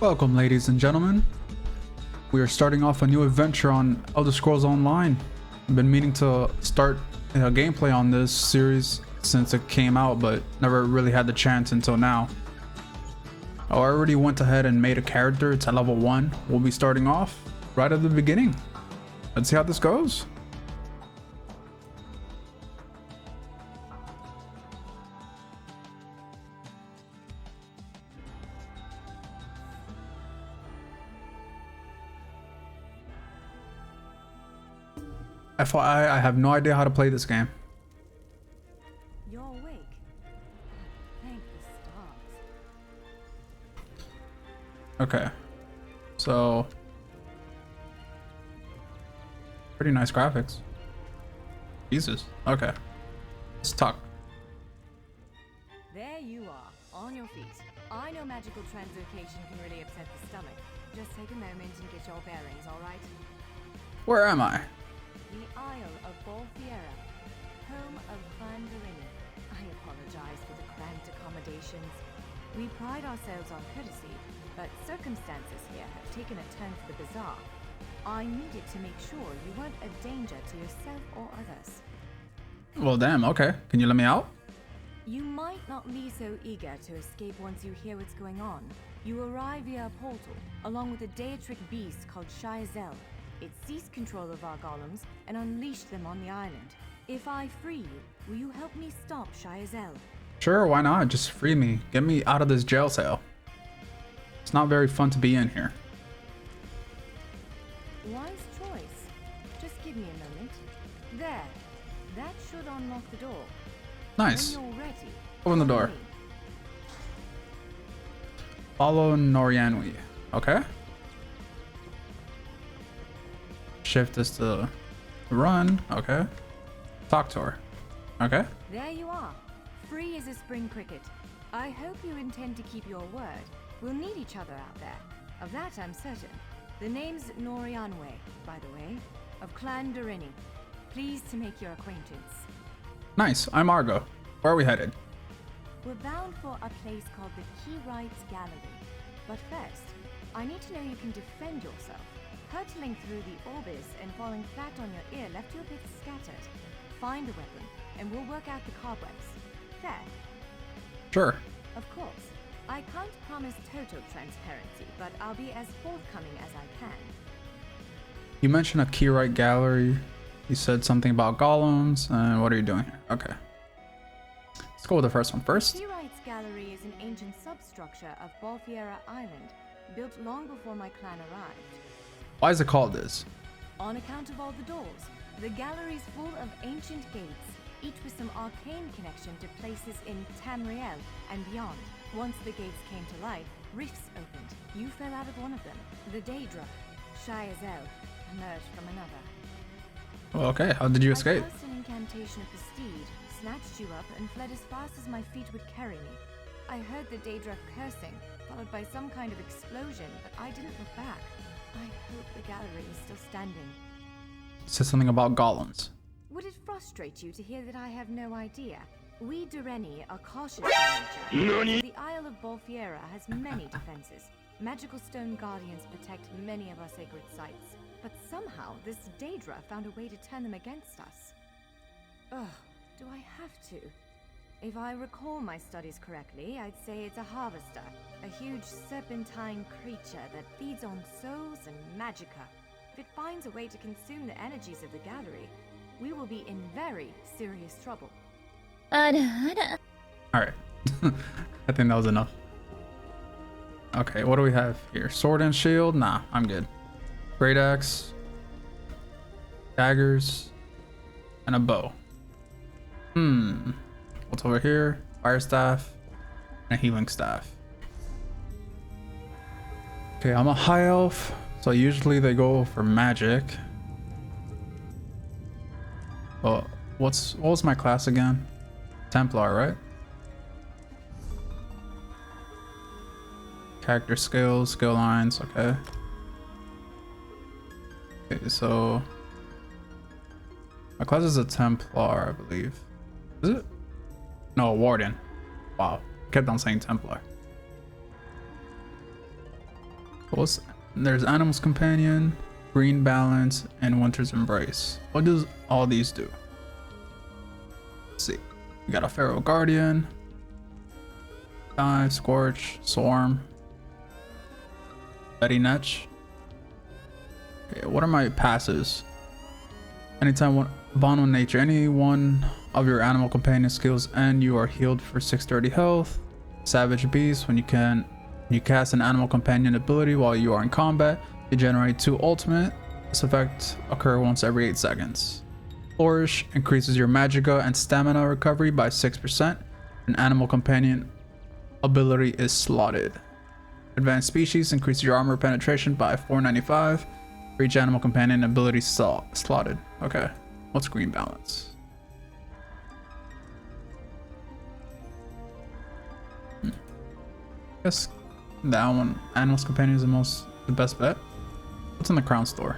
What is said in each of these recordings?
Welcome, ladies and gentlemen. We are starting off a new adventure on Elder Scrolls Online. I've been meaning to start gameplay on this series since it came out, but never really had the chance until now. I already went ahead and made a character. It's at level 1. We'll be starting off right at the beginning. Let's see how this goes. FYI, I have no idea how to play this game. You're awake. Thank the stars. Okay, so pretty nice graphics. Jesus. Okay, let's talk. There you are, on your feet. I know magical translocation can really upset the stomach. Just take a moment and get your bearings, all right? Where am I? The Isle of Bolfiera, home of Clandarini. I apologize for the cramped accommodations. We pride ourselves on courtesy, but circumstances here have taken a turn for the bizarre. I needed to make sure you weren't a danger to yourself or others. Well, damn, okay. Can you let me out? You might not be so eager to escape once you hear what's going on. You arrive via a portal, along with a Daetric beast called Shayazel. It seized control of our golems and unleashed them on the island. If I free you, will you help me stop Shayazel? Sure, why not? Just free me. Get me out of this jail cell. It's not very fun to be in here. Wise choice. Just give me a moment. There. That should unlock the door. Nice. When you're ready, Open the door. me. Follow Norianwi. Okay. Shift is to run. Okay. Talk to her. Okay. There you are. Free as a spring cricket. I hope you intend to keep your word. We'll need each other out there. Of that I'm certain. The name's Norianwe, by the way, of Clan Darini. Pleased to make your acquaintance. Nice. I'm Argo. Where are we headed? We're bound for a place called the Key Rights Gallery. But first, I need to know you can defend yourself. Hurtling through the orbis and falling flat on your ear left you a bit scattered. Find a weapon, and we'll work out the cobwebs. Fair? Sure. Of course. I can't promise total transparency, but I'll be as forthcoming as I can. You mentioned a Keyright gallery. You said something about golems. And what are you doing here? Okay. Let's go with the first one first. Key Rights Gallery is an ancient substructure of Bolfiera Island, built long before my clan arrived. Why is it called this? On account of all the doors, the gallery's full of ancient gates, each with some arcane connection to places in Tamriel and beyond. Once the gates came to life, rifts opened. You fell out of one of them. The Daedra, Shayazel, emerged from another. Well, okay. How did you escape? I cast an incantation of the steed, snatched you up, and fled as fast as my feet would carry me. I heard the Daedra cursing, followed by some kind of explosion, but I didn't look back. I hope the gallery is still standing. It said something about golems. Would it frustrate you to hear that I have no idea? We Dureni are cautious in nature. The Isle of Bolfiera has many defenses. Magical stone guardians protect many of our sacred sites. But somehow, this Daedra found a way to turn them against us. Ugh, do I have to? If I recall my studies correctly, I'd say it's a harvester. A huge serpentine creature that feeds on souls and magicka. If it finds a way to consume the energies of the gallery, we will be in very serious trouble. Alright. I think that was enough. Okay, what do we have here? Sword and shield? Nah, I'm good. Great axe. Daggers. And a bow. What's over here? Fire staff. And a healing staff. Okay, I'm a high elf. So usually they go for magic. Well, what was my class again? Templar, right? Character skills, skill lines, okay. Okay, so my class is a Templar, I believe. Is it? No, a Warden. Wow, kept on saying Templar. There's Animal's Companion, Green Balance, and Winter's Embrace. What does all these do? Let's see. We got a Feral Guardian, Dive, Scorch, Swarm, Betty Netch. Okay, what are my passives? Anytime one bond with nature, any one of your animal companion skills and you are healed for 630 health. Savage Beast, when you cast an animal companion ability while you are in combat, you generate 2 ultimate. This effect occurs once every 8 seconds. Flourish increases your magicka and stamina recovery by 6%. An animal companion ability is slotted. Advanced Species increases your armor penetration by 495 for each animal companion ability slotted. Okay, what's Green Balance? Guess that one, Animal's Companion, is the best bet. What's in the Crown Store?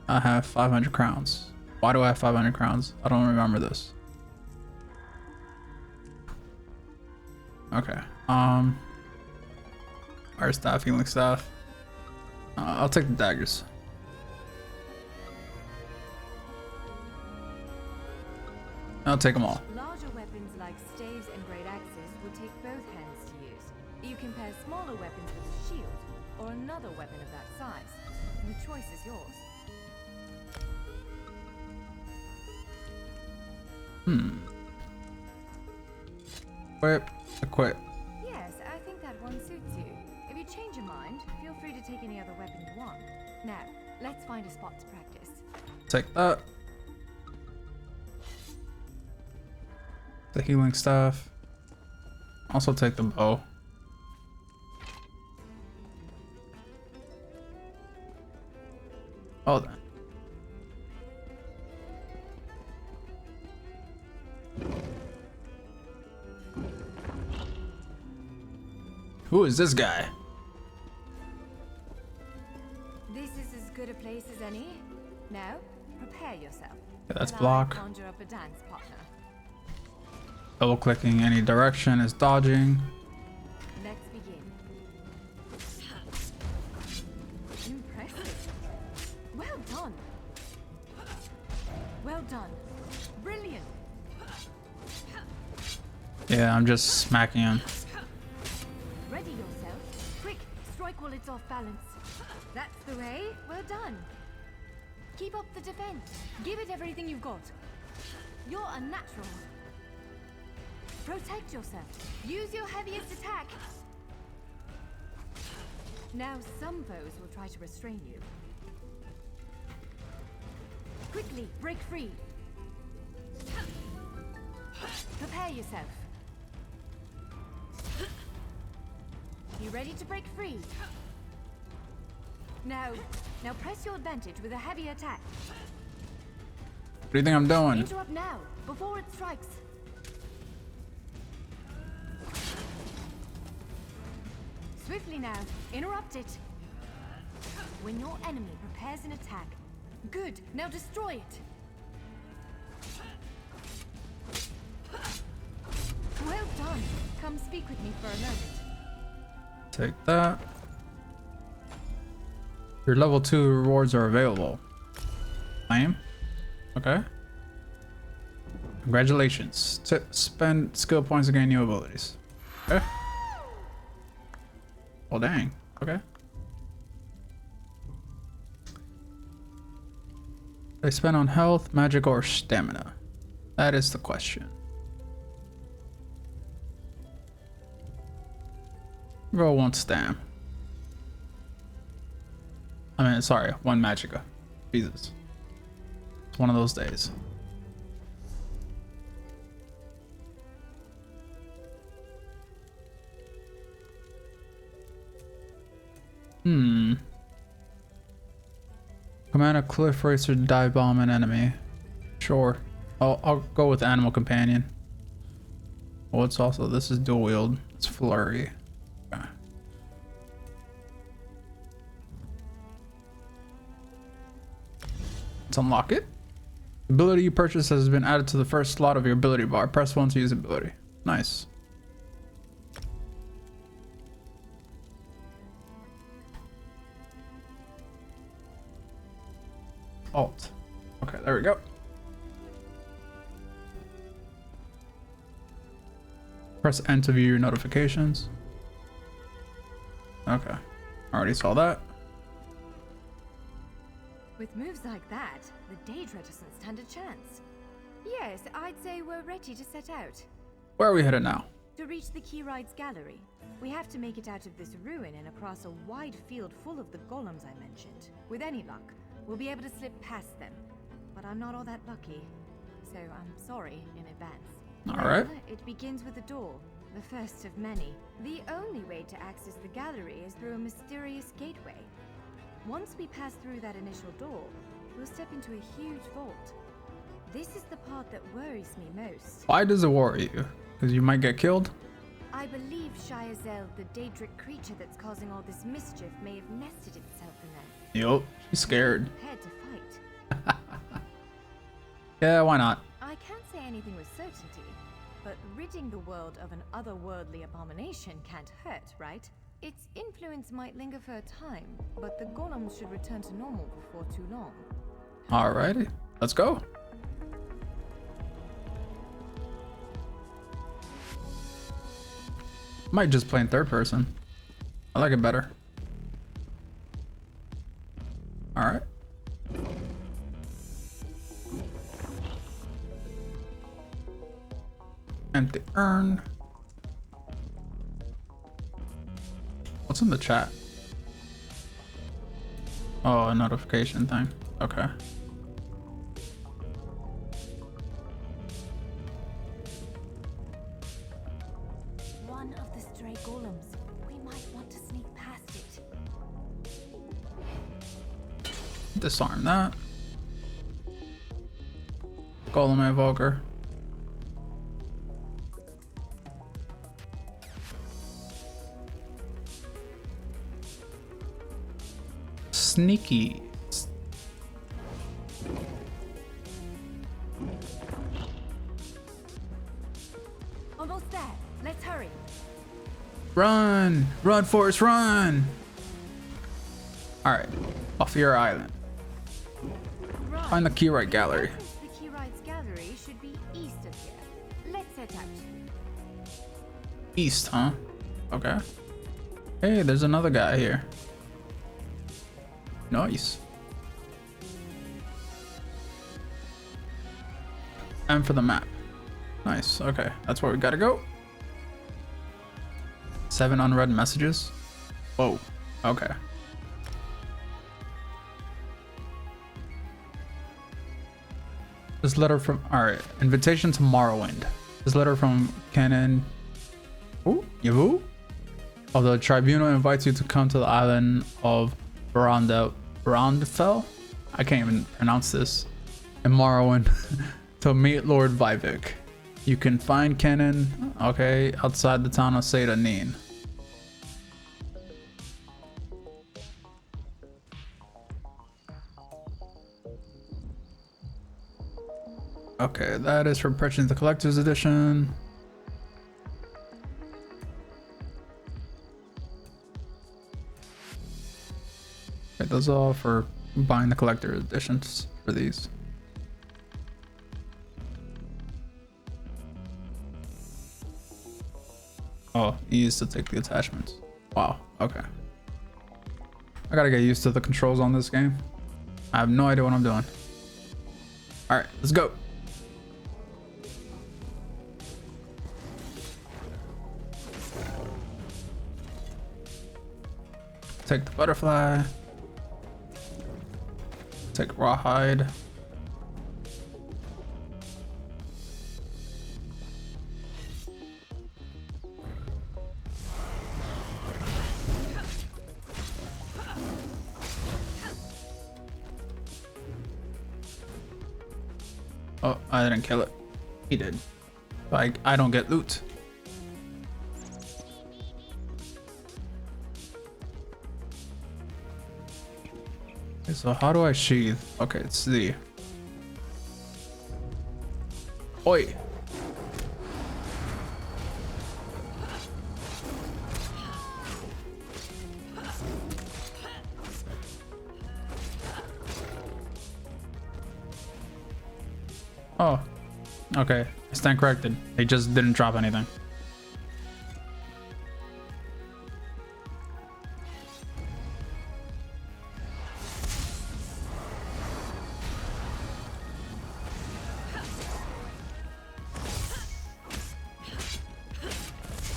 I have 500 crowns. Why do I have 500 crowns? I don't remember this. Okay. Fire Staff, Healing Staff. I'll take the daggers. I'll take them all. Larger weapons like staves and great axes would take both hands to use. You can pair smaller weapons with a shield or another weapon of that size. The choice is yours. Equip. Yes, I think that one suits you. If you change your mind, feel free to take any other weapon you want. Now, let's find a spot to practice. Take that. The Healing Staff. Also take the bow. Oh then. Who is this guy? This is as good a place as any. Now, prepare yourself. Okay, that's While I block. conjure up a dance partner. Double clicking any direction is dodging. Let's begin. Impressive. Well done. Well done. Brilliant. Yeah, I'm just smacking him. Ready yourself. Quick, strike while it's off balance. That's the way. Well done. Keep up the defense. Give it everything you've got. You're unnatural. Protect yourself. Use your heaviest attack. Now some foes will try to restrain you. Quickly, break free. Prepare yourself. You ready to break free? Now press your advantage with a heavy attack. What do you think I'm doing? Interrupt now, before it strikes. Swiftly now, interrupt it. When your enemy prepares an attack. Good, now destroy it. Well done. Come speak with me for a moment. Take that. Your level 2 rewards are available. Claim. Okay. Congratulations. Spend skill points to gain new abilities. Okay. Well, dang. Okay. They spend on health, magic, or stamina. That is the question. Roll 1 stam. I mean, sorry, 1 magicka. Jesus. It's one of those days. Command a cliff racer to dive bomb an enemy. Sure. I'll go with Animal Companion. Oh, it's also, this is dual wield. It's flurry. Okay. Let's unlock it. Ability you purchased has been added to the first slot of your ability bar. Press 1 to use ability. Nice. Alt. Okay, there we go. Press N to view your notifications. Okay, already saw that. With moves like that, the Daedra doesn't stand a chance. Yes, I'd say we're ready to set out. Where are we headed now? To reach the Keyride's gallery, we have to make it out of this ruin and across a wide field full of the golems I mentioned. With any luck, we'll be able to slip past them. But I'm not all that lucky, so I'm sorry in advance. Alright. It begins with a door, the first of many. The only way to access the gallery is through a mysterious gateway. Once we pass through that initial door, we'll step into a huge vault. This is the part that worries me most. Why does it worry you? Because you might get killed? I believe Shiazel, the Daedric creature that's causing all this mischief, may have nested itself in there. Yup, she's scared. Prepared to fight. Yeah, why not? I can't say anything with certainty, but ridding the world of an otherworldly abomination can't hurt, right? Its influence might linger for a time, but the golems should return to normal before too long. Alrighty, let's go. Might just play in third person. I like it better. Alright. Empty urn. What's in the chat? Oh, a notification thing. Okay. One of the stray golems. We might want to sneak past it. Disarm that. Golem Evoker. Sneaky. Almost there. Let's hurry. Run! Run, Forrest, run! Alright, off your island. Right. Find the Keyright gallery. The Keyride's gallery should be east of here. Let's set out. East, huh? Okay. Hey, there's another guy here. Nice. And for the map. Nice. Okay, that's where we gotta go. 7 unread messages. Whoa. Okay. This letter from... Alright. Invitation to Morrowind. This letter from Kenan... Ooh, Yavu? Oh, the tribunal invites you to come to the island of Brondfell? I can't even pronounce this. In Morrowind to meet Lord Vivek. You can find Kenan, okay, outside the town of Seyda-Neen. Okay, that is for purchasing the collector's edition. Okay, those are all for buying the collector editions for these. Oh, E is to take the attachments. Wow, okay. I gotta get used to the controls on this game. I have no idea what I'm doing. Alright, let's go. Take the butterfly. Take rawhide. Oh, I didn't kill it. He did. Like, I don't get loot. Okay, so how do I sheathe? Okay, it's the... Oi! Okay, I stand corrected. They just didn't drop anything.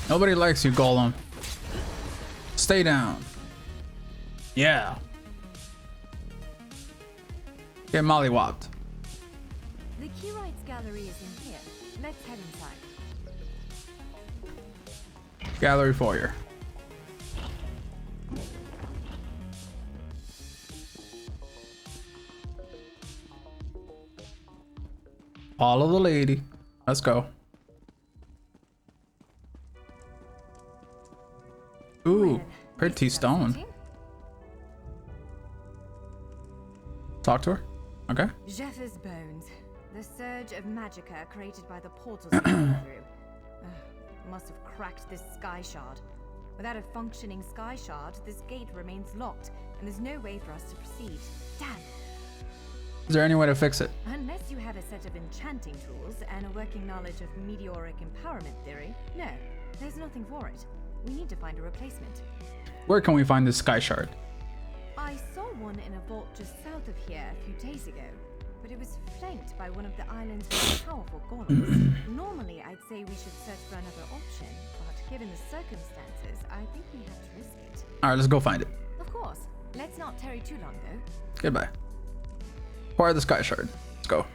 Nobody likes you, Golem. Stay down. Yeah. Get mollywopped. The Curites gallery is in here. Let's head inside. Gallery foyer. Follow the lady. Let's go. Ooh, Well, pretty this is stone. upsetting. Talk to her. Okay. Jeffers' bones. The surge of magicka created by the portals we went through. Must have cracked this sky shard. Without a functioning sky shard, this gate remains locked, and there's no way for us to proceed. Damn. Is there any way to fix it? Unless you have a set of enchanting tools and a working knowledge of meteoric empowerment theory, no, there's nothing for it. We need to find a replacement. Where can we find this sky shard? I saw one in a vault just south of here a few days ago, but it was flanked by one of the island's most powerful golems. Normally, I'd say we should search for another option, but given the circumstances, I think we have to risk it. All right, let's go find it. Of course. Let's not tarry too long, though. Goodbye. Acquire the sky shard. Let's go.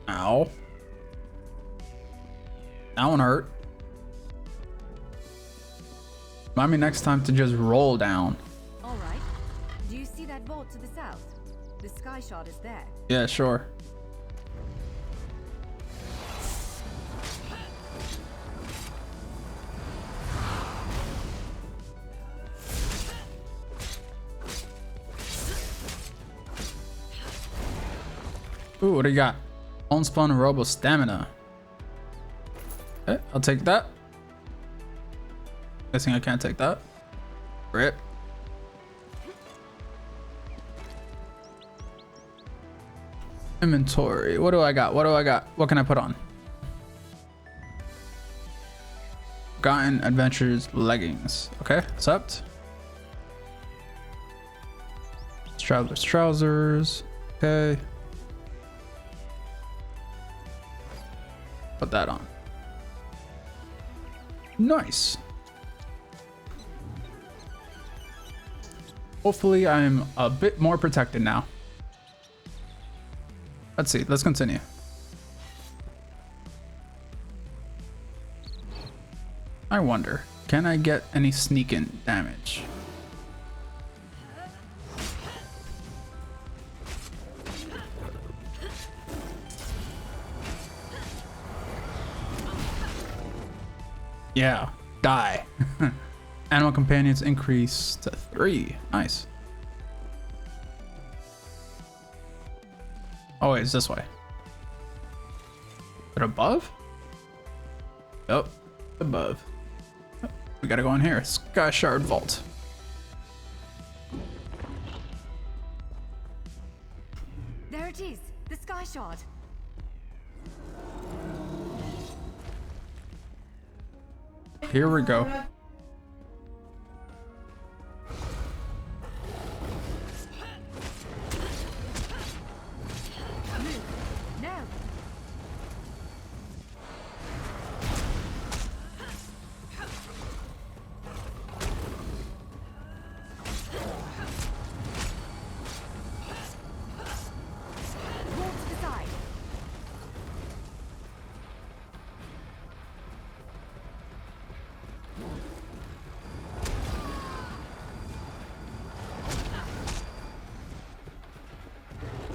Ow. That one hurt. Remind me next time to just roll down. All right. Do you see that vault to the south? The sky shard is there. Yeah, sure. Ooh, what do you got? Homespun Robo Stamina. Okay, I'll take that. Guessing I can't take that. Rip. Inventory. What do I got? What do I got? What can I put on? Forgotten Adventures leggings. Okay, accept. Traveler's trousers. Okay. Put that on. Nice. Hopefully I'm a bit more protected now. Let's see, let's continue. I wonder, can I get any sneak-in damage? Yeah, die. Animal companions increase to 3. Nice. Oh wait, it's this way. Is it above? Yep, above. Oh, we gotta go in here. Sky Shard Vault. There it is, the sky shard. Here we go. No. Roll to the side.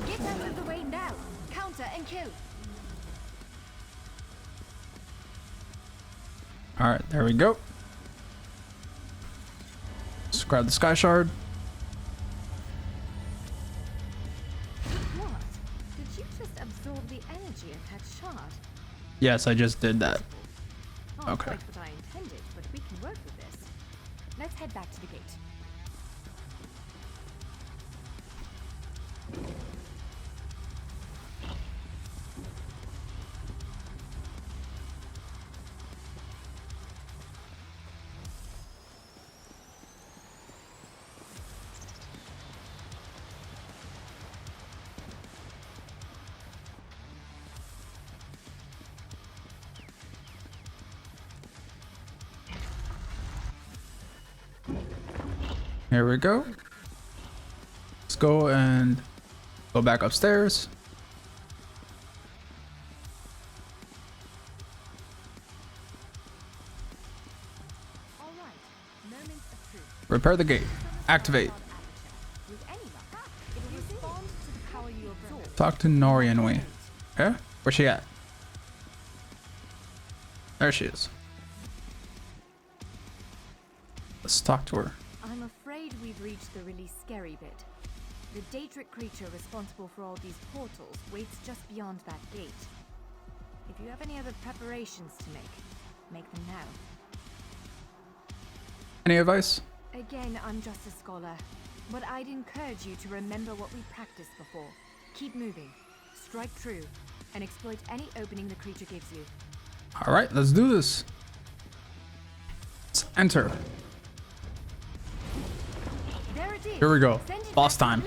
Get out of the way now. Counter and kill. All right, there we go. Let's grab the Sky Shard. What? Did you just absorb the energy of that shard? Yes, I just did that. Not Okay. quite what I intended, but we can work with this. Let's head back to the gate. Here we go. Let's go and go back upstairs. Repair the gate. Activate. Talk to Norianui. Okay, where's she at? There she is. Let's talk to her. I'm afraid we've reached the really scary bit. The Daedric creature responsible for all these portals waits just beyond that gate. If you have any other preparations to make them now. Any advice? Again, I'm just a scholar, but I'd encourage you to remember what we practiced before. Keep moving, strike true, and exploit any opening the creature gives you. All right, let's do this. Let's enter. There it is. Here we go. Boss time.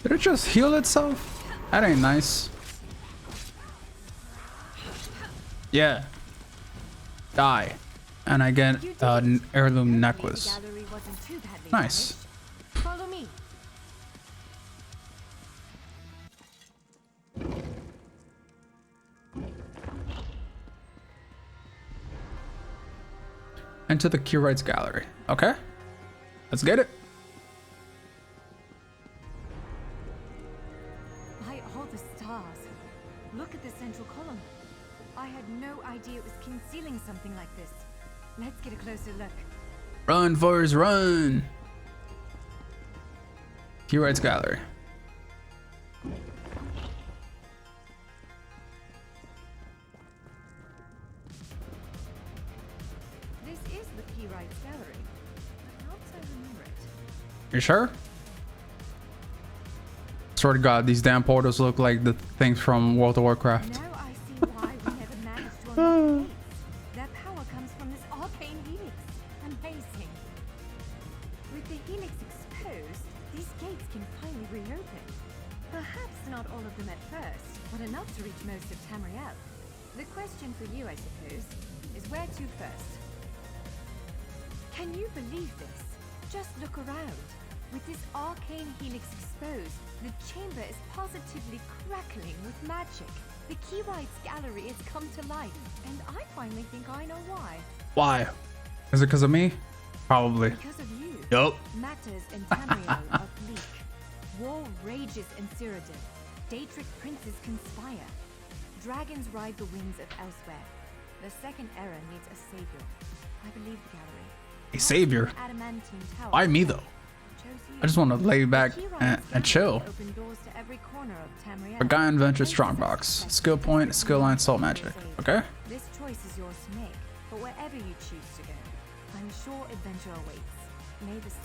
Did it just heal itself? That ain't nice. Yeah. Die. And I get an heirloom necklace. Nice. Follow me. Into the curate's gallery. Okay. Let's get it. By all the stars. Look at the central column. I had no idea it was concealing something like this. Let's get a closer look. Run, Forrest, run! Curate's gallery. This is the Curate's gallery. I can't say I remember it. You sure? Swear to God, these damn portals look like the things from World of Warcraft. Now I see why we never managed to unlock the gates. Their power comes from this arcane helix. Amazing. With the helix exposed, these gates can finally reopen. Perhaps not all of them at first, but enough to reach most of Tamriel. The question for you, I suppose, is where to first? Can you believe this? Just look around. With this arcane helix exposed, the chamber is positively crackling with magic. The Keyride's gallery has come to life, and I finally think I know why. Why? Is it because of me? Probably. Because of you. Yup. Matters in Tamriel are bleak. War rages in Cyrodiil. Daedric princes conspire. Dragons ride the winds of elsewhere. The second era needs a savior. I believe the gallery. A savior? Why me though? I just want to lay back and chill. Forgotten Venture Strongbox. Skill point, skill line, soul magic. Okay? This choice is yours to make, but wherever you choose to go, I'm sure adventure awaits.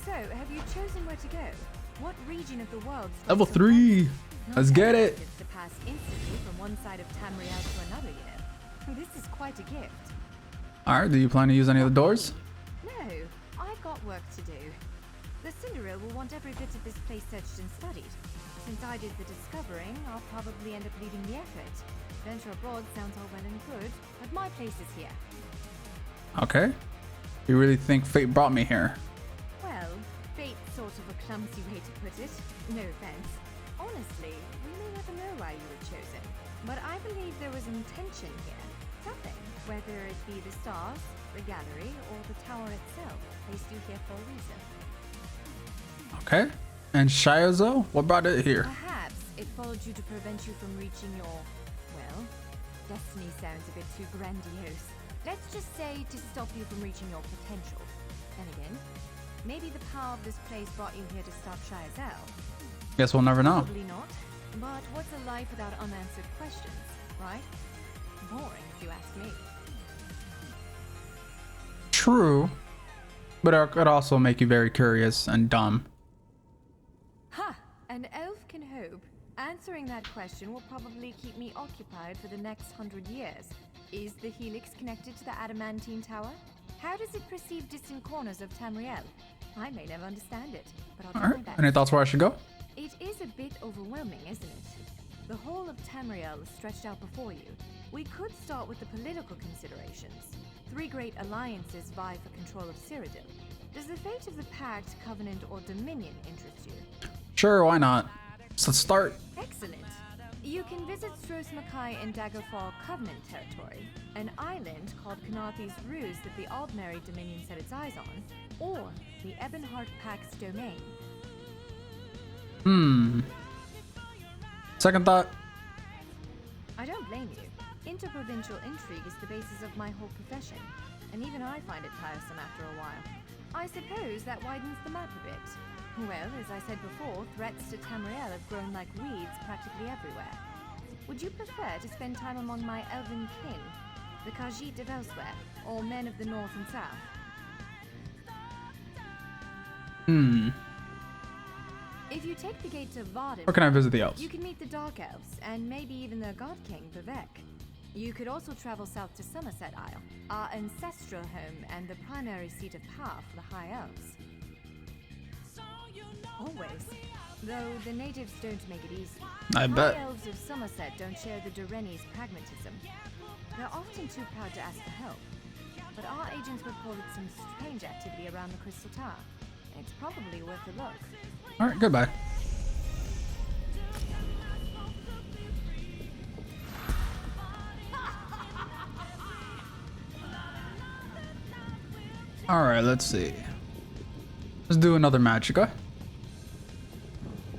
So, have you chosen where to go? What region of the world? Level 3. Let's get it. To pass instantly from one side of Tamriel to another, you know. This is quite a gift. All right. Do you plan to use any of the doors? No, I've got work to do. The Cinderella will want every bit of this place searched and studied. Since I did the discovering, I'll probably end up leading the effort. Venture abroad sounds all well and good, but my place is here. Okay. You really think fate brought me here? Well, fate's sort of a clumsy way to put it. No offense. Honestly, we may never know why you were chosen. But I believe there was intention here. Nothing. Whether it be the stars, the gallery, or the tower itself, placed you here for a reason. Okay. And Shiazo, what brought it here? Perhaps it followed you to prevent you from reaching your, well, destiny sounds a bit too grandiose. Let's just say to stop you from reaching your potential. Then again, maybe the power of this place brought you here to stop Shiazel. Guess we'll never know. Probably not. But what's a life without unanswered questions, right? Boring, if you ask me. True. But it could also make you very curious and dumb. Ha! An elf can hope. Answering that question will probably keep me occupied for the next 100 years. Is the helix connected to the adamantine tower? How does it perceive distant corners of Tamriel? I may never understand it, but I'll try my Alright. best. Any thoughts where I should go? It is a bit overwhelming, isn't it? The whole of Tamriel is stretched out before you. We could start with the political considerations. 3 great alliances vie for control of Cyrodiil. Does the fate of the Pact, Covenant, or Dominion interest you? Sure, why not? So let's start. Excellent. You can visit Stros Makai in Daggerfall Covenant territory, an island called Kanathi's Ruse that the Aldmeri Dominion set its eyes on, or the Ebonheart Pact's domain. Second thought. I don't blame you. Interprovincial intrigue is the basis of my whole profession, and even I find it tiresome after a while. I suppose that widens the map a bit. Well, as I said before, threats to Tamriel have grown like weeds practically everywhere. Would you prefer to spend time among my elven kin, the Khajiit of elsewhere, or men of the north and south? If you take the gate to Varden, Where can I visit the elves? you can meet the Dark Elves, and maybe even the God King, Vivek. You could also travel south to Somerset Isle, our ancestral home and the primary seat of power for the High Elves. Always. Though the natives don't make it easy. I bet. High Elves of Somerset don't share the Durrani's pragmatism. They're often too proud to ask for help. But our agents reported some strange activity around the Crystal Tower. It's probably worth a look. Alright, goodbye. Alright, let's see. Let's do another Magicka.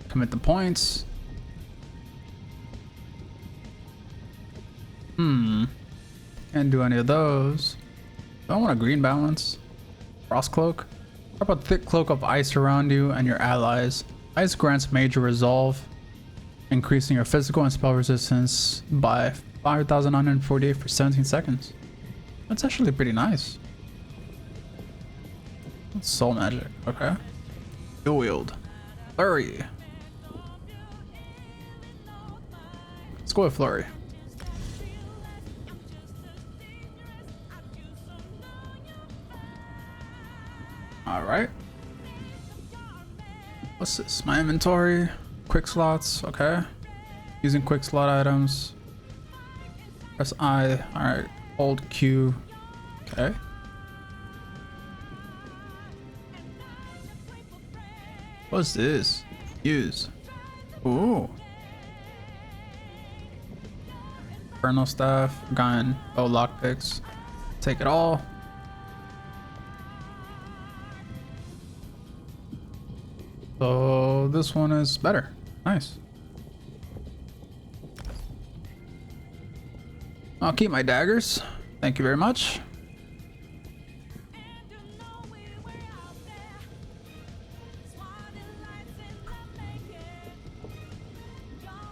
Commit the points. Can't do any of those. Do I want a green balance? Frost cloak? How about thick cloak of ice around you and your allies? Ice grants major resolve, increasing your physical and spell resistance by 5,948 for 17 seconds. That's actually pretty nice. That's soul magic, okay. Dual wield. Flurry. Let's go with flurry. Alright. What's this? My inventory. Quick slots. Okay. Using quick slot items. Press I. Alright. Hold Q. Okay. What's this? Use. Ooh. Infernal staff. Gun. Oh, lockpicks. Take it all. So this one is better. Nice. I'll keep my daggers. Thank you very much.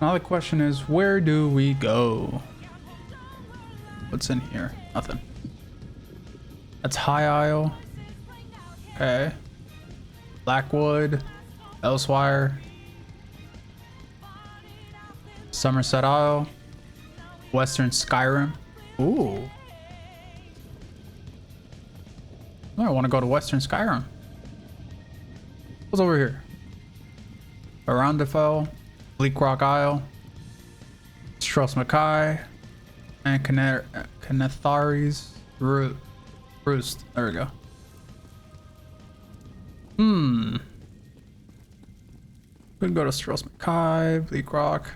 Now the question is, where do we go? What's in here? Nothing. That's High Isle. Okay. Blackwood. Elsewire. Somerset Isle. Western Skyrim. Ooh. I want to go to Western Skyrim. What's over here? Arundel, Bleak Rock Isle, Stros Makai, and Kanethari's Roost. There we go. We can go to Stros Makai, Bleak Rock.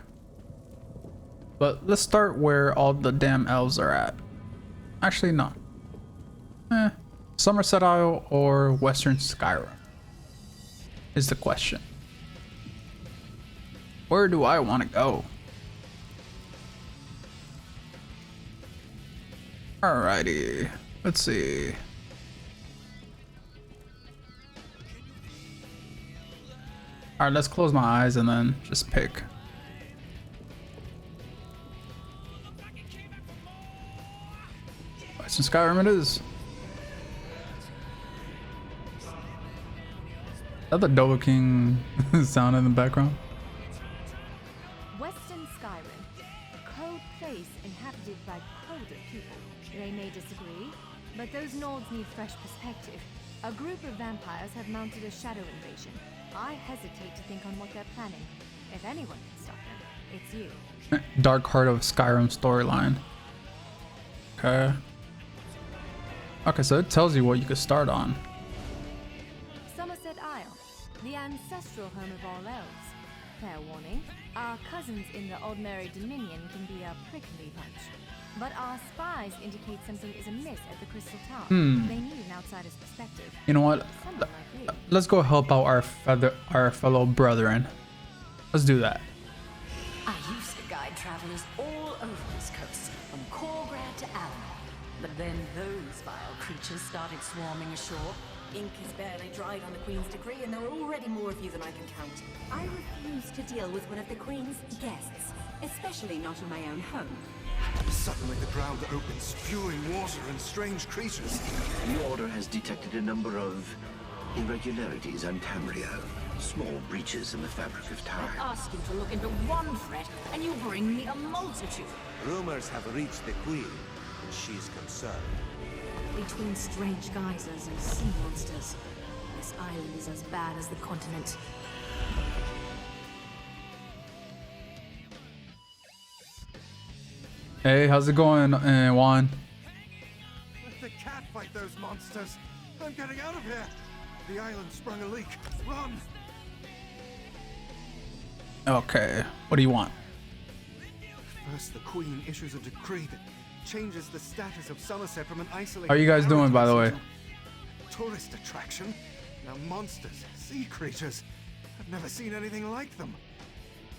But let's start where all the damn elves are at. Actually, no. Somerset Isle or Western Skyrim is the question. Where do I want to go? Alrighty, let's see. Alright, let's close my eyes and then just pick. Western Skyrim it is. Is that the Doa King sound in the background? Western Skyrim, a cold place inhabited by colder people. They may disagree, but those Nords need fresh perspective. A group of vampires have mounted a shadow invasion. I hesitate to think on what they're planning. If anyone can stop them, it's you. Dark Heart of Skyrim storyline. Okay. Okay, so it tells you what you could start on. Somerset Isle, the ancestral home of all elves. Fair warning, our cousins in the Aldmeri Dominion can be a prickly bunch. But our spies indicate something is amiss at the Crystal Tower. They need an outsider's perspective. You know what? Someone like you. Let's go help out our fellow brethren. Let's do that. I used to guide travelers all over this coast, from Korgrad to Alanor. But then those vile creatures started swarming ashore. Ink is barely dried on the Queen's decree, and there are already more of you than I can count. I refuse to deal with one of the Queen's guests, especially not in my own home. Suddenly the ground opens, spewing water and strange creatures. The Order has detected a number of irregularities on Tamriel. Small breaches in the fabric of time. I ask you to look into one threat, and you bring me a multitude. Rumors have reached the Queen, and she's concerned. Between strange geysers and sea monsters, this island is as bad as the continent. Hey, how's it going, Juan? Let the cat fight those monsters. I'm getting out of here. The island sprung a leak. Run! Okay, what do you want? First, the Queen issues a decree that changes the status of Somerset from an isolated... How are you guys doing, by the way? Tourist attraction. Now monsters, sea creatures. I've never seen anything like them.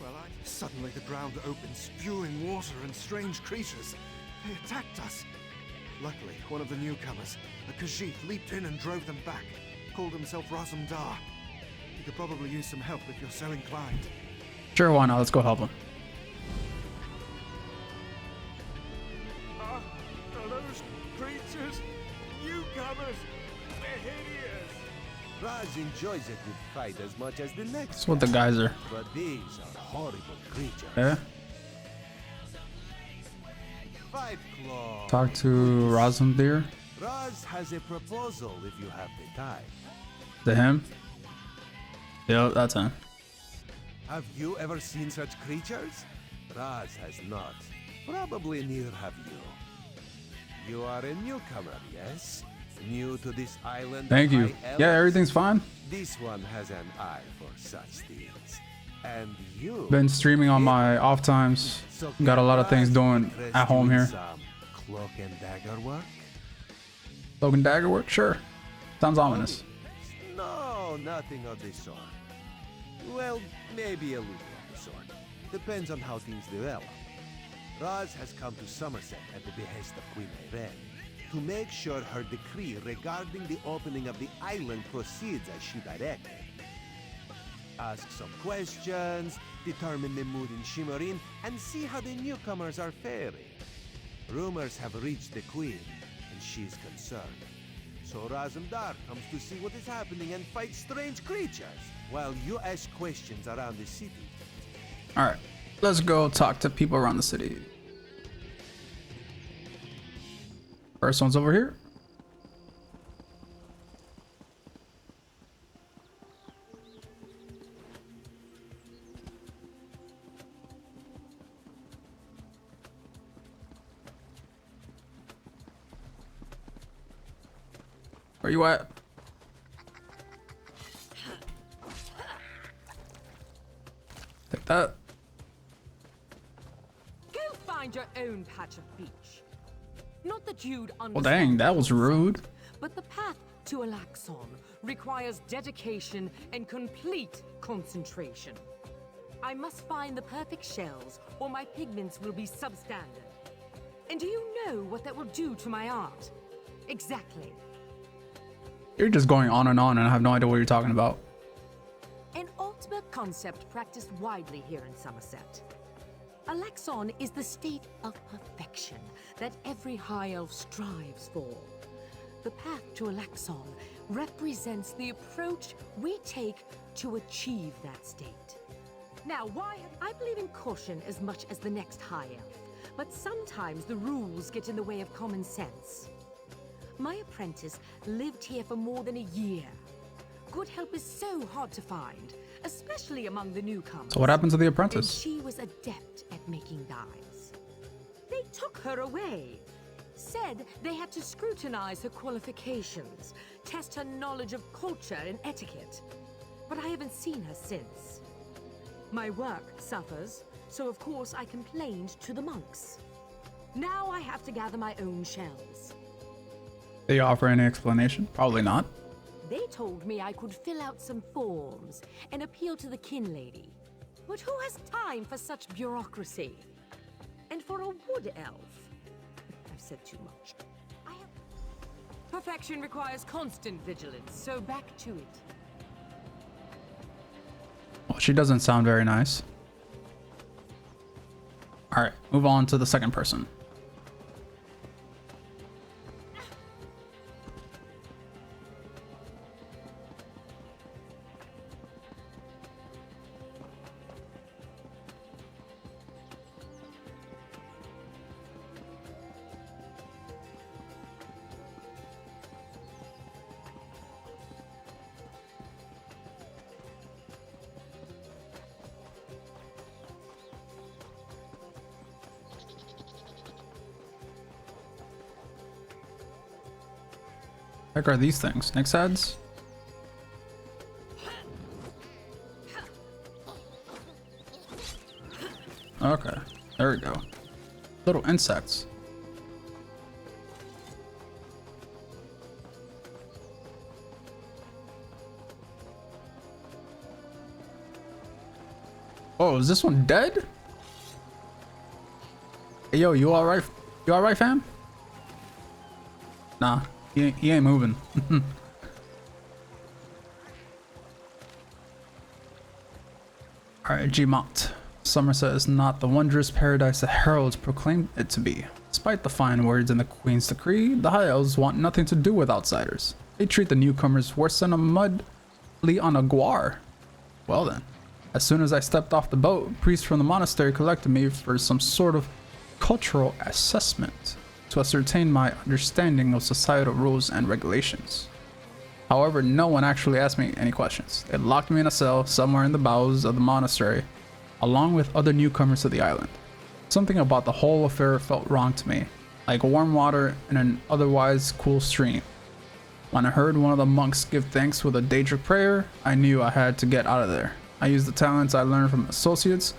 Well, suddenly the ground opened, spewing water and strange creatures. They attacked us. Luckily, one of the newcomers, a Khajiit, leaped in and drove them back. Called himself Razumdar. He could probably use some help if you're so inclined. Sure, why not? Let's go help him. Are those creatures? Newcomers! They're hideous! Raz enjoys a good fight as much as the next. That's what the guys are. But these are horrible creatures. Yeah. Five Claw. Talk to Razumdir. Raz has a proposal if you have the time. To him. Yep, that's him. Have you ever seen such creatures? Raz has not. Probably neither have you. You are a newcomer, yes? New to this island. Thank you. Yeah, everything's fine. This one has an eye for such things. And you Been streaming on my off times. So Got a lot of things doing interest at home you in here. some cloak and dagger work? Cloak and dagger work? Sure. Sounds ominous. No, nothing of the sort. Well, maybe a little of the sort. Depends on how things develop. Raz has come to Somerset at the behest of Queen Irene to make sure her decree regarding the opening of the island proceeds as she directed. Ask some questions, determine the mood in Shimmerin, and see how the newcomers are faring. Rumors have reached the Queen, and she's concerned. So Razumdar comes to see what is happening and fight strange creatures, while you ask questions around the city. Alright, let's go talk to people around the city. First one's over here. Where you at? Take that. Go find your own patch of beach. Not that you'd understand. Well, dang, that was rude. But the path to Alaxon requires dedication and complete concentration. I must find the perfect shells, or my pigments will be substandard. And do you know what that will do to my art? Exactly. You're just going on, and I have no idea what you're talking about. An ultimate concept practiced widely here in Somerset. Alaxon is the state of perfection that every high elf strives for. The path to Alaxon represents the approach we take to achieve that state. Now, I believe in caution as much as the next high elf, but sometimes the rules get in the way of common sense. My apprentice lived here for more than a year. Good help is so hard to find, especially among the newcomers. So what happened to the And apprentice? she was adept at making dyes. They took her away. Said they had to scrutinize her qualifications, test her knowledge of culture and etiquette. But I haven't seen her since. My work suffers, so of course I complained to the monks. Now I have to gather my own shells. Did they offer any explanation? Probably not. They told me I could fill out some forms and appeal to the kin lady. But who has time for such bureaucracy? And for a wood elf? I've said too much. Perfection requires constant vigilance, so back to it. Well, she doesn't sound very nice. All right, move on to the second person. Heck are these things? Next heads? Okay, there we go. Little insects. Oh, is this one dead? Hey, yo, you alright? You alright, fam? Nah. He ain't moving. Alright, Gmont. Somerset is not the wondrous paradise the heralds proclaimed it to be. Despite the fine words in the Queen's decree, the High Elves want nothing to do with outsiders. They treat the newcomers worse than a mud flea on a guar. Well then, as soon as I stepped off the boat, priests from the monastery collected me for some sort of cultural assessment to ascertain my understanding of societal rules and regulations. However, no one actually asked me any questions. They locked me in a cell somewhere in the bowels of the monastery, along with other newcomers to the island. Something about the whole affair felt wrong to me, like warm water in an otherwise cool stream. When I heard one of the monks give thanks with a Daedric prayer, I knew I had to get out of there. I used the talents I learned from associates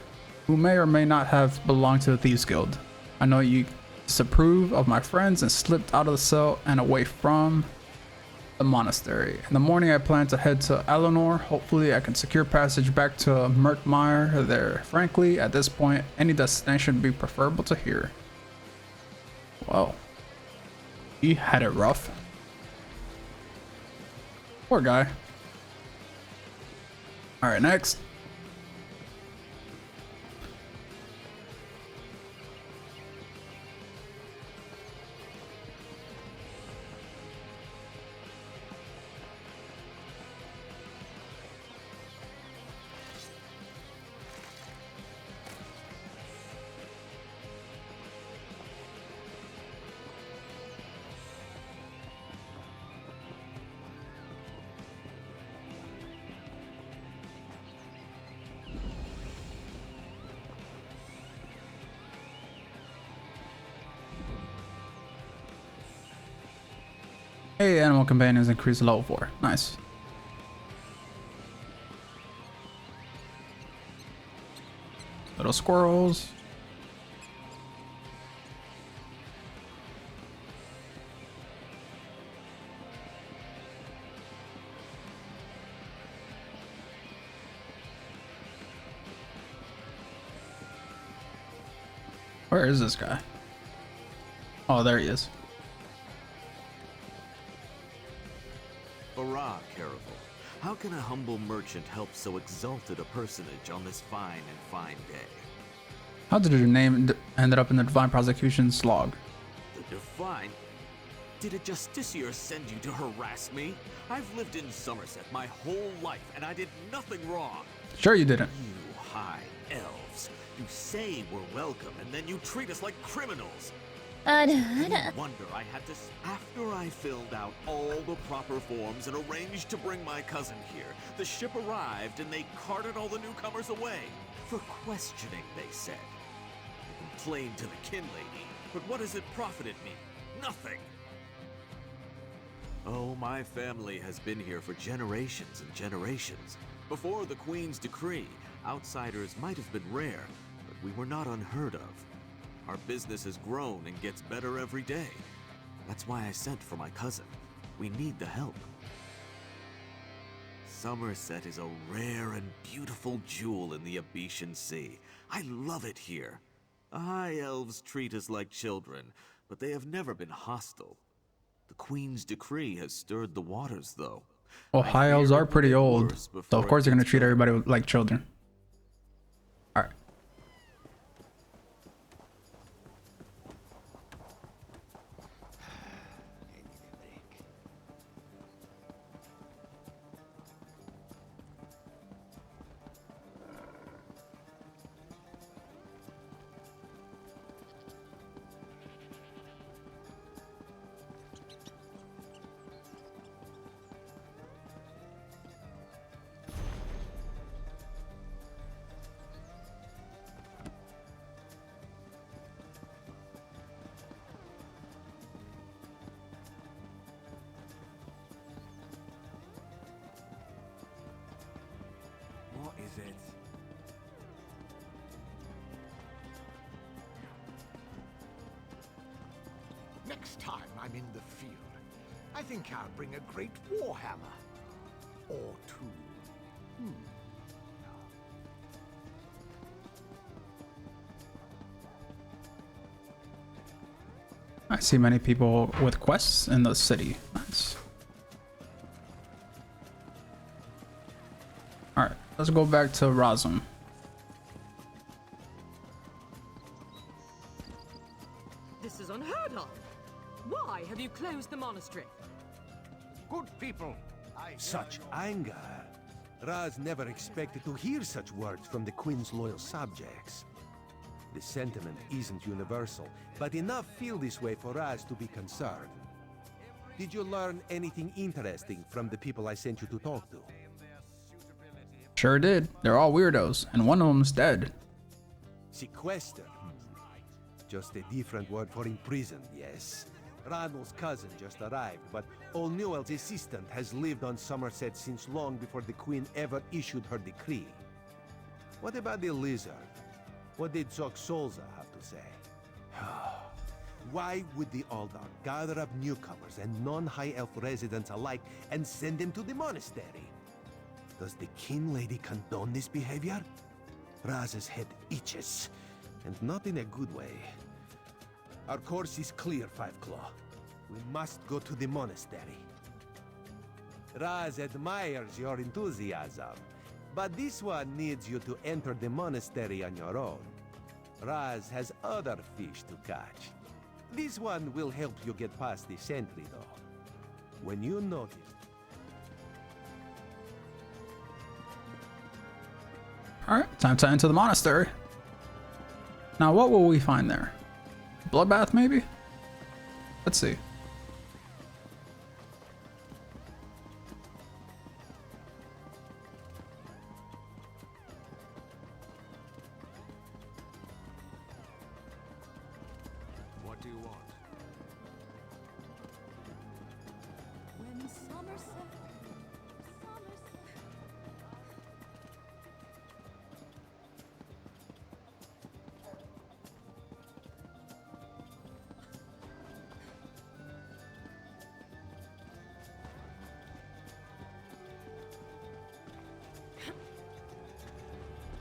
who may or may not have belonged to the Thieves Guild. I know you disapprove of my friends and slipped out of the cell and away from the monastery. In the morning I plan to head to Eleanor. Hopefully I can secure passage back to Murkmire there. Frankly, at this point, any destination would be preferable to here. Whoa. He had it rough. Poor guy. Alright, next. Hey, animal companions increase to level 4. Nice. Little squirrels. Where is this guy? Oh, there he is. Hurrah, Caravel. How can a humble merchant help so exalted a personage on this fine and fine day? How did your name ended up in the Divine Prosecution's log? The Divine? Did a justiciar send you to harass me? I've lived in Somerset my whole life, and I did nothing wrong. Sure you didn't. You high elves. You say we're welcome, and then you treat us like criminals. No wonder I had to... After I filled out all the proper forms and arranged to bring my cousin here, the ship arrived and they carted all the newcomers away. For questioning, they said. I complained to the kin lady, but what has it profited me? Nothing. Oh, my family has been here for generations and generations. Before the Queen's decree, outsiders might have been rare, but we were not unheard of. Our business has grown and gets better every day. That's why I sent for my cousin. We need the help. Somerset is a rare and beautiful jewel in the Abetian Sea. I love it here. The High Elves treat us like children, but they have never been hostile. The Queen's decree has stirred the waters, though. Well, High Elves are pretty old, so of course they're going to treat everybody like children. Alright. What is it? Next time I'm in the field, I think I'll bring a great warhammer. Or two. I see many people with quests in the city. Nice. Alright, let's go back to Razum. This is unheard of. Why have you closed the monastery? Good people, Such anger. Raz never expected to hear such words from the Queen's loyal subjects. The sentiment isn't universal, but enough feel this way for Raz to be concerned. Did you learn anything interesting from the people I sent you to talk to? Sure did. They're all weirdos, and one of them's dead. Sequester. Just a different word for imprisoned, yes. Ranul's cousin just arrived, but O'Newell's assistant has lived on Somerset since long before the Queen ever issued her decree. What about the lizard? What did Solza have to say? Why would the Aldar gather up newcomers and non-High Elf residents alike and send them to the monastery? Does the kin lady condone this behavior? Raz's head itches, and not in a good way. Our course is clear, Five Claw. We must go to the monastery. Raz admires your enthusiasm, but this one needs you to enter the monastery on your own. Raz has other fish to catch. This one will help you get past the sentry, though. When you notice... Alright, time to enter the monastery. Now, what will we find there? Bloodbath, maybe? Let's see. What do you want? When Somerset...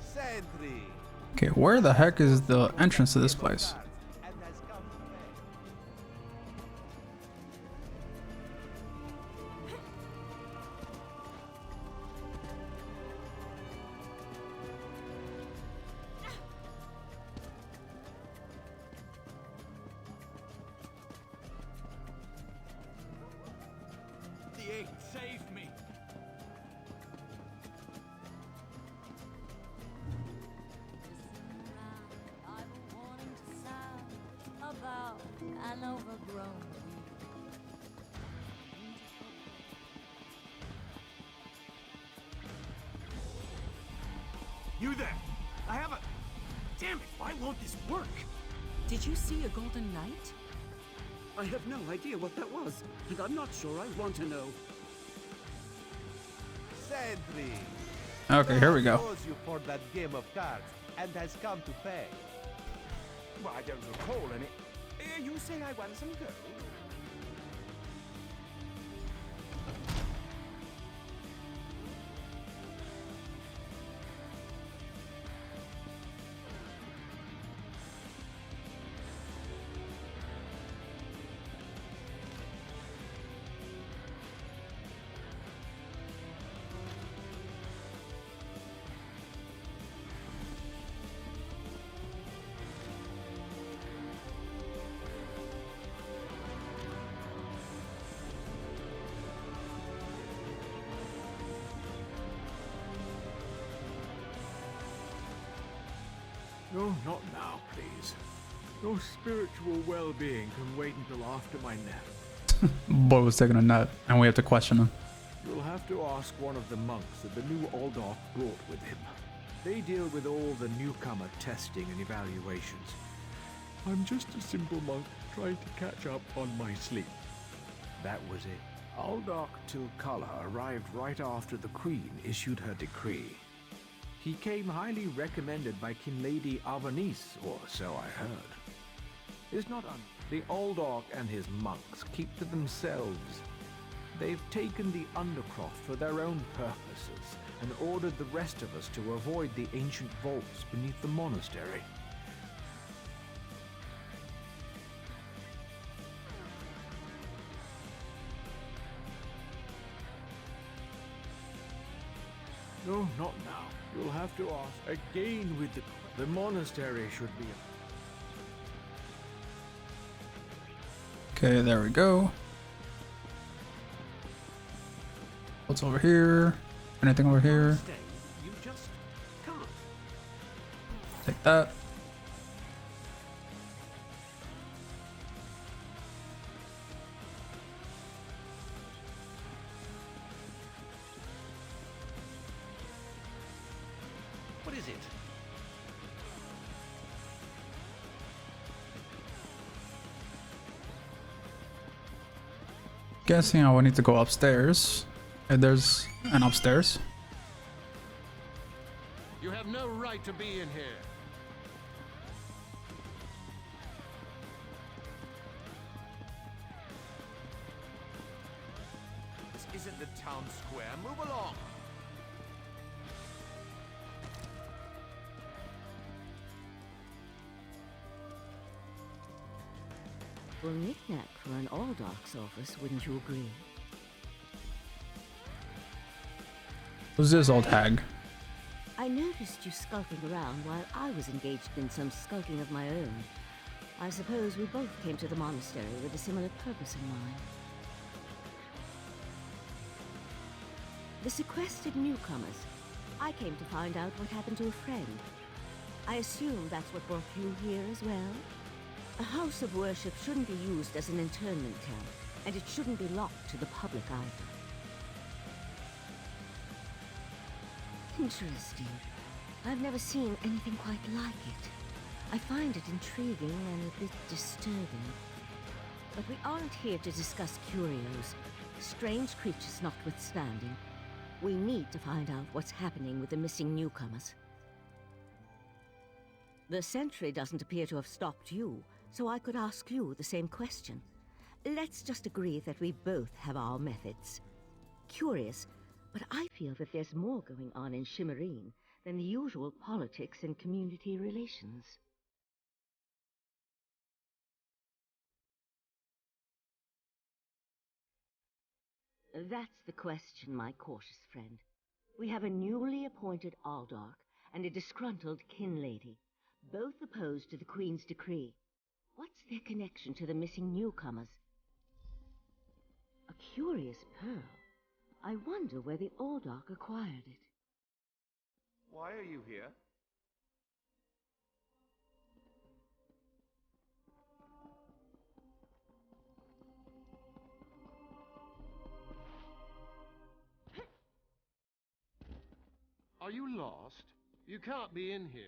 Sentry! Okay, where the heck is the entrance to this place? Save me! You there! I have a... Damn it, why won't this work? Did you see a golden knight? I have no idea what that was, and I'm not sure I want to know. Sentry! Okay, here we go. Knows you for that game of cards and has come to pay. Well, I don't recall any. You say I won some gold? No, not now, please. Your spiritual well-being can wait until after my nap. Boy was taking a nap, and we have to question him. You'll have to ask one of the monks that the new Aldork brought with him. They deal with all the newcomer testing and evaluations. I'm just a simple monk trying to catch up on my sleep. That was it. Aldork Tilkala arrived right after the Queen issued her decree. He came highly recommended by King Lady Avanice, or so I heard. It's not the Aldork and his monks keep to themselves. They've taken the Undercroft for their own purposes and ordered the rest of us to avoid the ancient vaults beneath the monastery. No, not now. You'll have to ask again with the monastery should be... Okay, there we go. What's over here? Anything over here? You just can't. Take that. What is it? Guessing I will need to go upstairs. And there's an upstairs. You have no right to be in here. This isn't the town square. Move along. Well, knick-knack for an Aldork's office, wouldn't you agree? Who's this old hag? I noticed you skulking around while I was engaged in some skulking of my own. I suppose we both came to the monastery with a similar purpose in mind. The sequestered newcomers. I came to find out what happened to a friend. I assume that's what brought you here as well? A house of worship shouldn't be used as an internment camp, and it shouldn't be locked to the public either. Interesting. I've never seen anything quite like it. I find it intriguing and a bit disturbing. But we aren't here to discuss curios. Strange creatures notwithstanding, we need to find out what's happening with the missing newcomers. The sentry doesn't appear to have stopped you, so I could ask you the same question. Let's just agree that we both have our methods. Curious, but I feel that there's more going on in Shimmerine than the usual politics and community relations. That's the question, my cautious friend. We have a newly appointed Aldarch and a disgruntled kin lady, both opposed to the Queen's decree. What's their connection to the missing newcomers? A curious pearl. I wonder where the Aldarch acquired it. Why are you here? Are you lost? You can't be in here.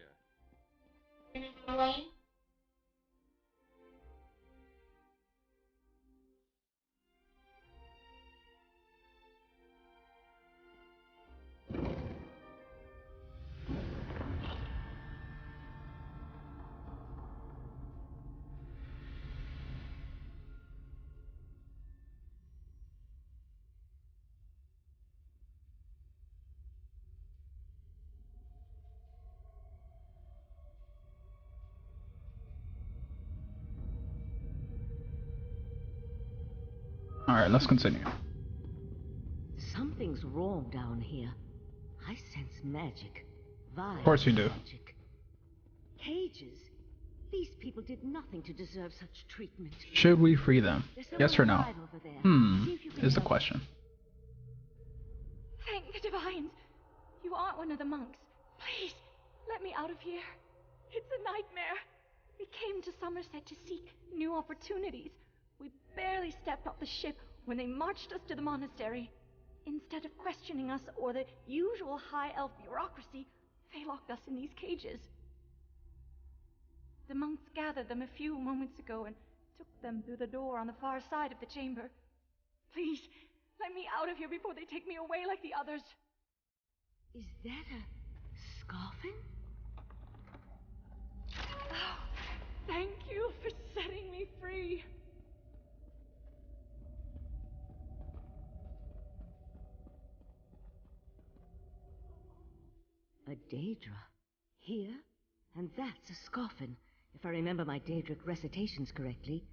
Alright, let's continue. Something's wrong down here. I sense magic. Vile Of course you do. magic. Cages? These people did nothing to deserve such treatment. Should we free them? Yes or no? Alive over there. See if you can Is the help. question. Thank the divines. You aren't one of the monks. Please, let me out of here. It's a nightmare. We came to Somerset to seek new opportunities. We barely stepped off the ship when they marched us to the monastery. Instead of questioning us or the usual high elf bureaucracy, they locked us in these cages. The monks gathered them a few moments ago and took them through the door on the far side of the chamber. Please, let me out of here before they take me away like the others. Is that a scoffin? Oh, thank you for setting me free. A Daedra. Here? And that's a scoffin, if I remember my Daedric recitations correctly.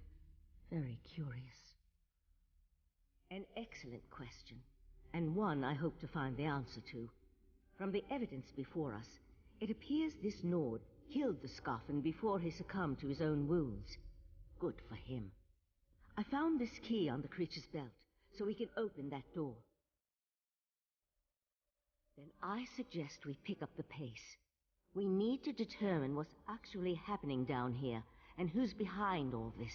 Very curious. An excellent question, and one I hope to find the answer to. From the evidence before us, it appears this Nord killed the scoffin before he succumbed to his own wounds. Good for him. I found this key on the creature's belt, so we can open that door. Then I suggest we pick up the pace. We need to determine what's actually happening down here, and who's behind all this.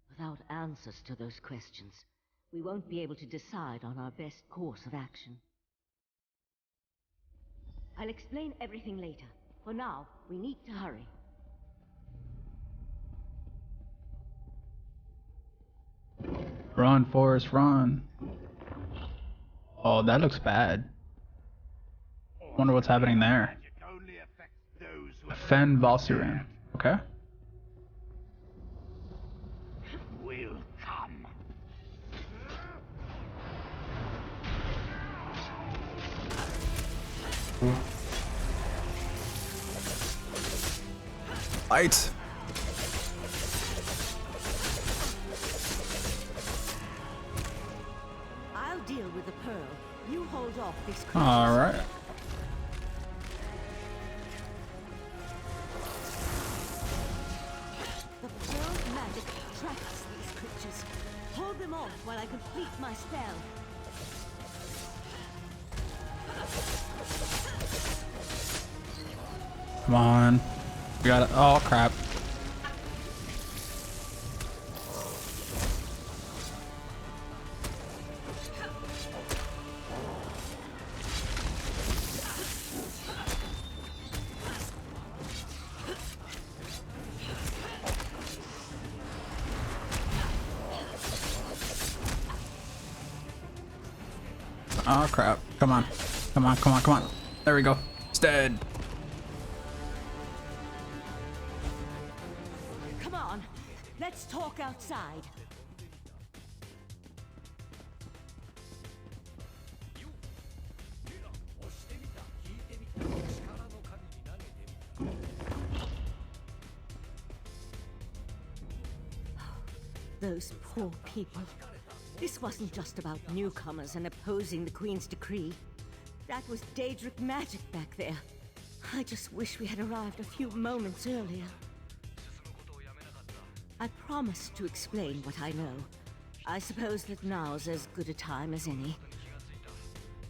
Without answers to those questions, we won't be able to decide on our best course of action. I'll explain everything later. For now, we need to hurry. Run, Forrest, run. Oh, that looks bad. Wonder what's happening there. Fen Valsiran. Okay. Will come. Light. I'll deal with the pearl. You hold off this creature. All right. The pearl's magic attracts these creatures. Hold them off while I complete my spell. Come on. We got it. Oh, crap. Oh, crap. Come on. Come on, come on, come on. There we go. It's dead. Come on, let's talk outside. Those poor people. This wasn't just about newcomers and opposing the Queen's decree. That was Daedric magic back there. I just wish we had arrived a few moments earlier. I promised to explain what I know. I suppose that now's as good a time as any.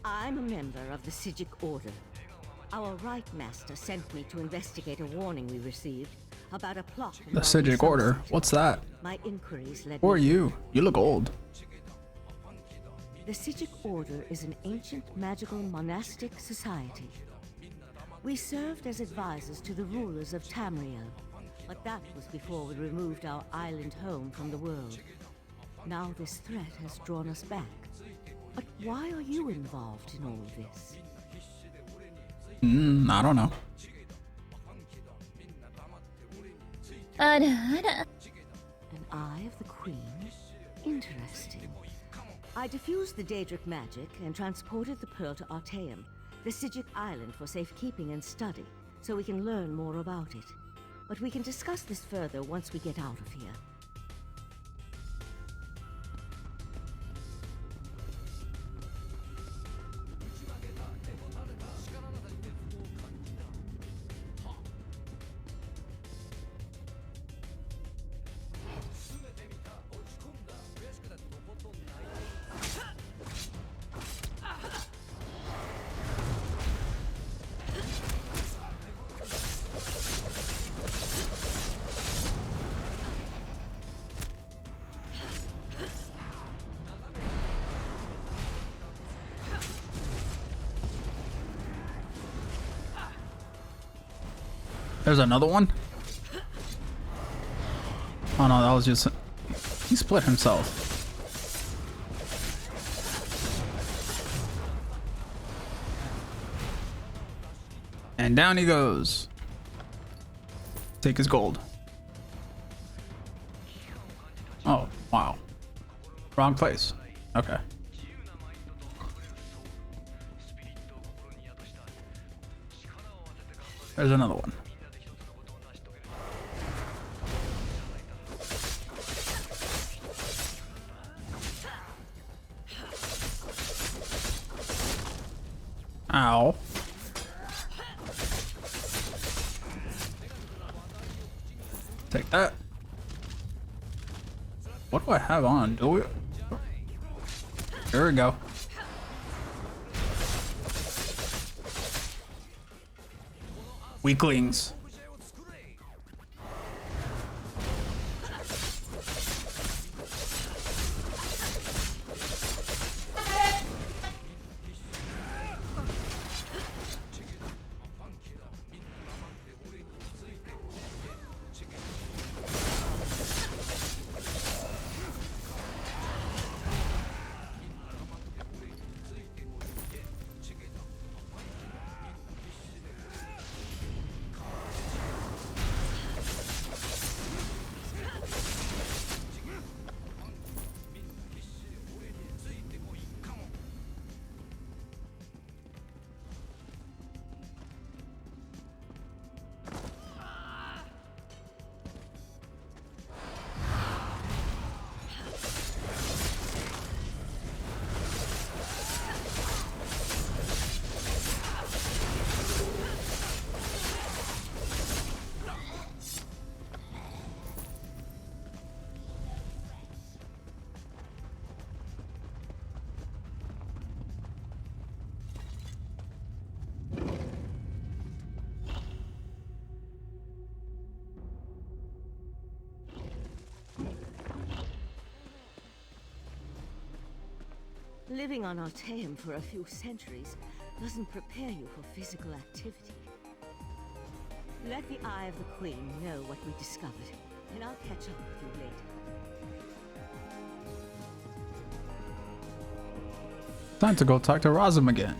I'm a member of the Sijic Order. Our Right Master sent me to investigate a warning we received about a plot. The Sijic Order? What's that? My inquiries led Who are you? You look old. The Sijic Order is an ancient magical monastic society. We served as advisors to the rulers of Tamriel, but that was before we removed our island home from the world. Now this threat has drawn us back. But why are you involved in all of this? I don't know. An Eye of the Queen? Interesting. I diffused the Daedric magic and transported the pearl to Artaeum, the Sijic island, for safekeeping and study, so we can learn more about it. But we can discuss this further once we get out of here. There's another one? Oh no, that was just... He split himself. And down he goes. Take his gold. Oh, wow. Wrong place. Okay. There's another one. Ow. Take that. What do I have on? Do we? There we go. Weaklings. Living on Artaeum for a few centuries doesn't prepare you for physical activity. Let the Eye of the Queen know what we discovered, and I'll catch up with you later. Time to go talk to Razum again.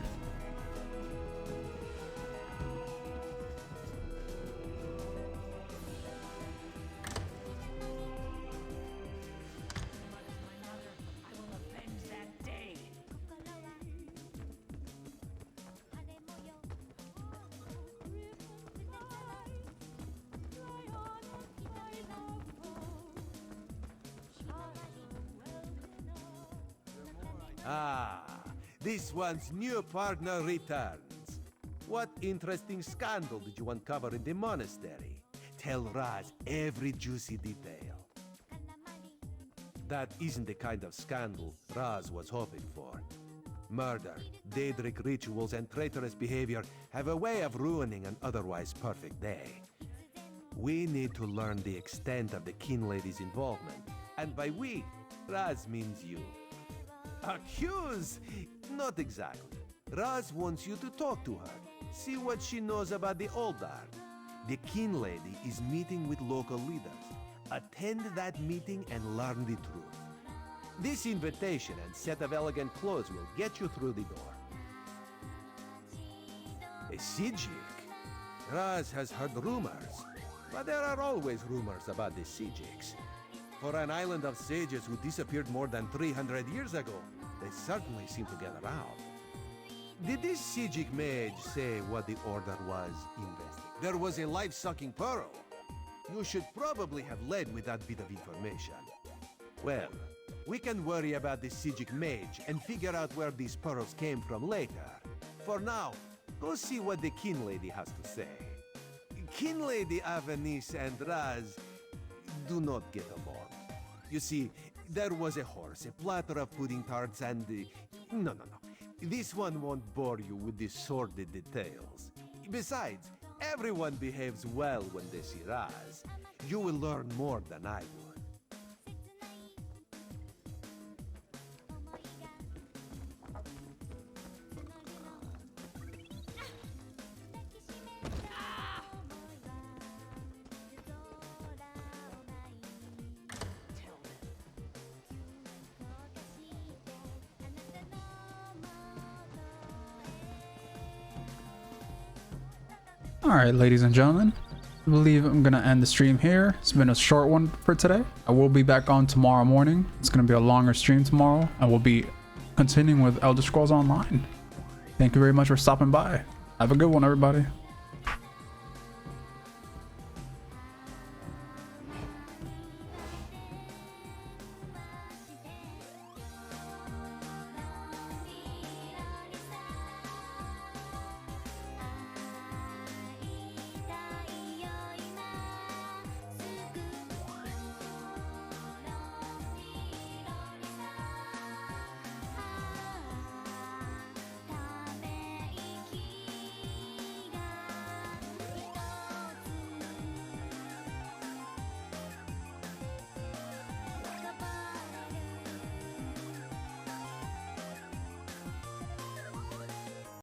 Ah, this one's new partner returns. What interesting scandal did you uncover in the monastery? Tell Raz every juicy detail. That isn't the kind of scandal Raz was hoping for. Murder, Daedric rituals, and traitorous behavior have a way of ruining an otherwise perfect day. We need to learn the extent of the Kin Lady's involvement. And by we, Raz means you. Accuse? Not exactly. Raz wants you to talk to her. See what she knows about the Oldar. The Kin Lady is meeting with local leaders. Attend that meeting and learn the truth. This invitation and set of elegant clothes will get you through the door. A Sijik? Raz has heard rumors, but there are always rumors about the Sijiks. For an island of sages who disappeared more than 300 years ago, they certainly seem to get around. Did this Sijik mage say what the order was investigating? There was a life-sucking pearl. You should probably have led with that bit of information. Well, we can worry about the Sijik mage and figure out where these pearls came from later. For now, go see what the Kin Lady has to say. Kin Lady Avanice and Raz do not get along. You see, there was a horse, a platter of pudding tarts, and... No. This one won't bore you with the sordid details. Besides, everyone behaves well when they see Raz. You will learn more than I would. Alright, ladies and gentlemen, I believe I'm going to end the stream here. It's been a short one for today. I will be back on tomorrow morning. It's going to be a longer stream tomorrow, and we'll be continuing with Elder Scrolls Online. Thank you very much for stopping by. Have a good one, everybody.